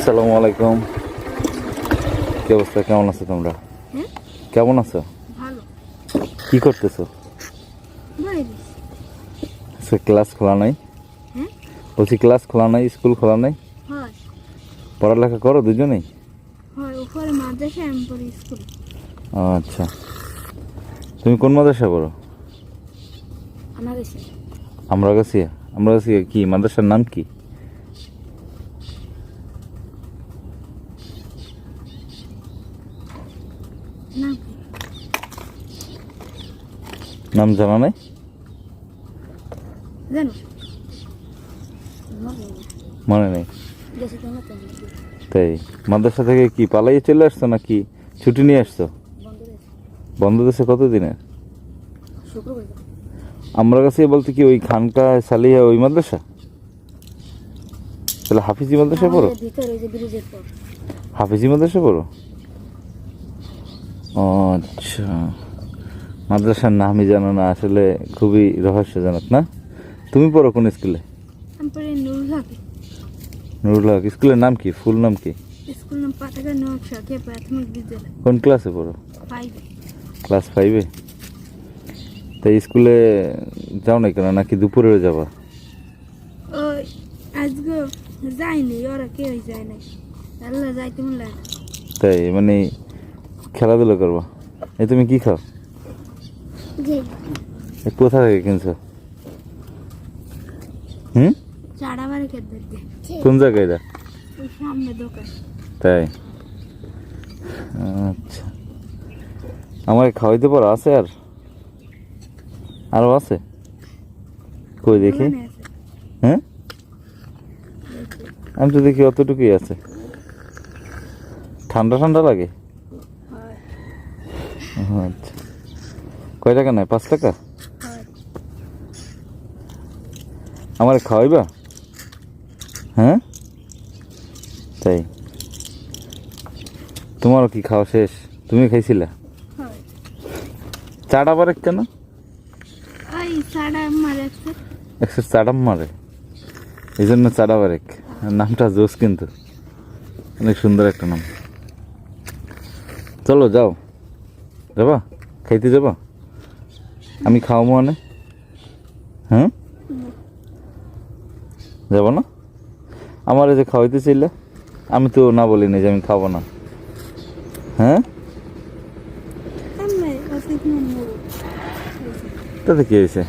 আসসালামু আলাইকুম। কি অবস্থা, কেমন আছো তোমরা? কেমন আছো? ভালো। কি করতেছো? ক্লাস খোলা নাই? বলছি ক্লাস খোলা নাই, স্কুল খোলা নাই? পড়ালেখা করো দুজনেই? আচ্ছা, তুমি কোন মাদ্রাসা পড়ো? আমরা গাছিয়া কি মাদ্রাসার নাম কি? নাম জানা নাই? মনে নেই? তাই মাদ্রাসা থেকে কি পালাইয়ে চলে আসছো নাকি ছুটি নিয়ে আসছো? বন্ধ দিয়েছে কতদিনের? আমরা কাছে বলতে কি ওই খানকা সালিয়া ওই মাদ্রাসা? তাহলে হাফিজি মাদ্রাসা পড়ো? হাফিজি মাদ্রাসা পড়ো? আচ্ছা, মাদ্রাসার নামই জানো না, আসলে খুবই রহস্যজনক না? তুমি পড়ো কোন স্কুলে? নুরুল হক। স্কুলের নাম কি, ফুল নাম কি? কোন ক্লাসে পড়ো? ক্লাস 5-এ। তাই স্কুলে যাও না কেন, নাকি দুপুরে যাবা? তাই মানে খেলাধুলা করবা? এই তুমি কি খাও? কোথা থেকে কিনছো? কোন জায়গায় এটা? তাই, আচ্ছা। আমাকে খাওয়াইতে পারো? আছে আর আরো আছে? কই দেখি। হ্যাঁ, আমি তো দেখি অতটুকুই আছে। ঠান্ডা ঠান্ডা লাগে? আচ্ছা, কয় টাকা নেয়? 5 টাকা? আমার খাওয়াইবা? হ্যাঁ, তাই। তোমারও কি খাওয়া শেষ? তুমি খাইছিলা? চাটা পারে কেন? চাডাম মারে, এই জন্য চাডা বারেক। নামটা জোস, কিন্তু অনেক সুন্দর একটা নাম। চলো যাও, যাবা খাইতে যাবা? আমি খাওয়াবো মানে? হ্যাঁ, যাবো না? আমার এই যে খাওয়াইতে চাইলে, আমি তো না বলিনি যে আমি খাবো না। হ্যাঁ, তাতে কি হয়েছে?